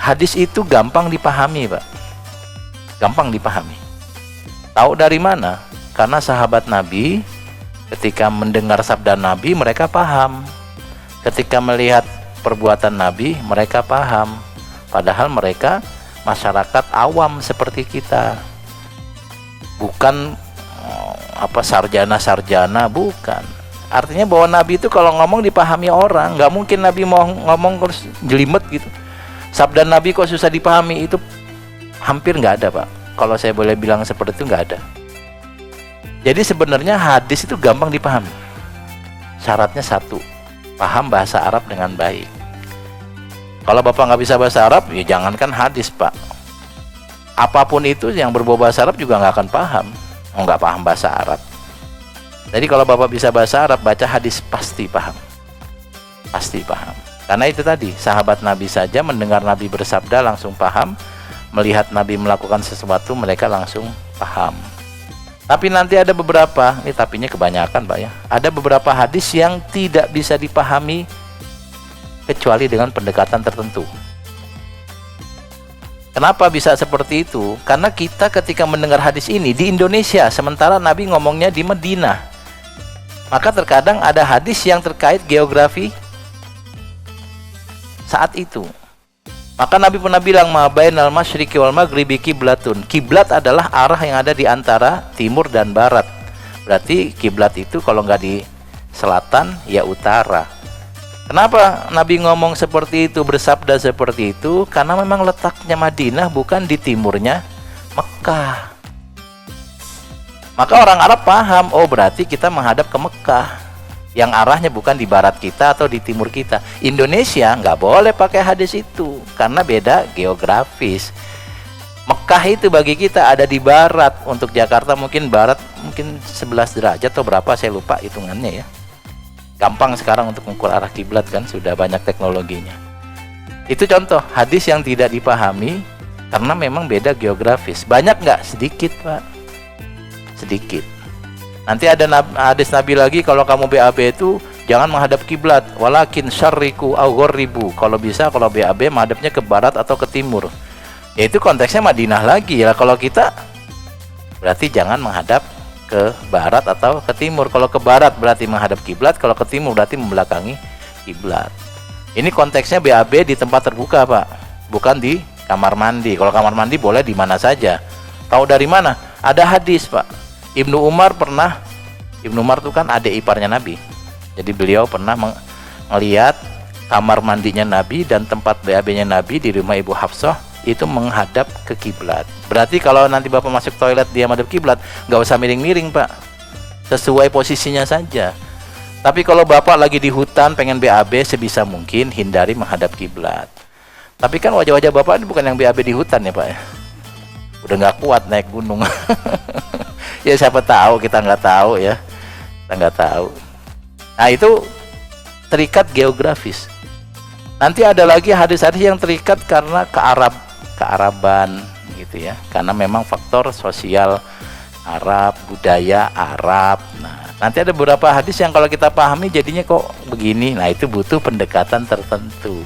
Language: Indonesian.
hadis itu gampang dipahami, Pak. Gampang dipahami. Tahu dari mana? Karena sahabat Nabi ketika mendengar sabda Nabi mereka paham. Ketika melihat perbuatan Nabi mereka paham. Padahal mereka masyarakat awam seperti kita. Bukan sarjana-sarjana, bukan. Artinya bahwa Nabi itu kalau ngomong dipahami orang. Nggak mungkin Nabi mau ngomong terus jelimet gitu. Sabda Nabi kok susah dipahami, itu hampir nggak ada, Pak. Kalau saya boleh bilang seperti itu, nggak ada. Jadi sebenarnya hadis itu gampang dipahami. Syaratnya satu, paham bahasa Arab dengan baik. Kalau Bapak nggak bisa bahasa Arab, ya jangankan hadis, Pak. Apapun itu yang berbau bahasa Arab juga nggak akan paham. Nggak paham bahasa Arab. Jadi kalau Bapak bisa bahasa Arab, baca hadis pasti paham. Pasti paham. Karena itu tadi, sahabat Nabi saja mendengar Nabi bersabda langsung paham. Melihat Nabi melakukan sesuatu, mereka langsung paham. Tapi nanti ada beberapa, ini tapinya kebanyakan, Pak ya. Ada beberapa hadis yang tidak bisa dipahami kecuali dengan pendekatan tertentu. Kenapa bisa seperti itu? Karena kita ketika mendengar hadis ini di Indonesia, sementara Nabi ngomongnya di Madinah. Maka terkadang ada hadis yang terkait geografi saat itu. Maka Nabi pernah bilang, ma bainal masyriqi wal maghribi kiblatun. Kiblat adalah arah yang ada di antara timur dan barat. Berarti kiblat itu kalau nggak di selatan, ya utara. Kenapa Nabi ngomong seperti itu, bersabda seperti itu? Karena memang letaknya Madinah bukan di timurnya Mekah. Maka orang Arab paham, oh berarti kita menghadap ke Mekah, yang arahnya bukan di barat kita atau di timur kita. Indonesia nggak boleh pakai hadis itu karena beda geografis. Mekah itu bagi kita ada di barat, untuk Jakarta mungkin barat mungkin 11 derajat atau berapa, saya lupa hitungannya ya. Gampang sekarang untuk mengukur arah kiblat kan, sudah banyak teknologinya. Itu contoh hadis yang tidak dipahami karena memang beda geografis. Banyak nggak? Sedikit, Pak. Sedikit. Nanti ada hadis Nabi lagi, kalau kamu BAB itu jangan menghadap kiblat, walakin syarriku au ghorribu. Kalau bisa, kalau BAB menghadapnya ke barat atau ke timur. Ya itu konteksnya Madinah lagi ya. Kalau kita berarti jangan menghadap ke barat atau ke timur. Kalau ke barat berarti menghadap kiblat, kalau ke timur berarti membelakangi kiblat. Ini konteksnya BAB di tempat terbuka, Pak. Bukan di kamar mandi. Kalau kamar mandi boleh di mana saja. Tahu dari mana? Ada hadis, Pak. Ibnu Umar itu kan adik iparnya Nabi. Jadi beliau pernah melihat kamar mandinya Nabi dan tempat BAB-nya Nabi di rumah Ibu Hafsah itu menghadap ke kiblat. Berarti kalau nanti Bapak masuk toilet dia menghadap kiblat, nggak usah miring-miring, Pak. Sesuai posisinya saja. Tapi kalau Bapak lagi di hutan pengen BAB, sebisa mungkin hindari menghadap kiblat. Tapi kan wajah-wajah Bapak ini bukan yang BAB di hutan ya, Pak ya. Udah nggak kuat naik gunung. Ya siapa tahu, kita nggak tahu ya, kita nggak tahu. Nah itu terikat geografis. Nanti ada lagi hadis-hadis yang terikat karena kearaban gitu ya, karena memang faktor sosial Arab, budaya Arab. Nah nanti ada beberapa hadis yang kalau kita pahami jadinya kok begini. Nah itu butuh pendekatan tertentu.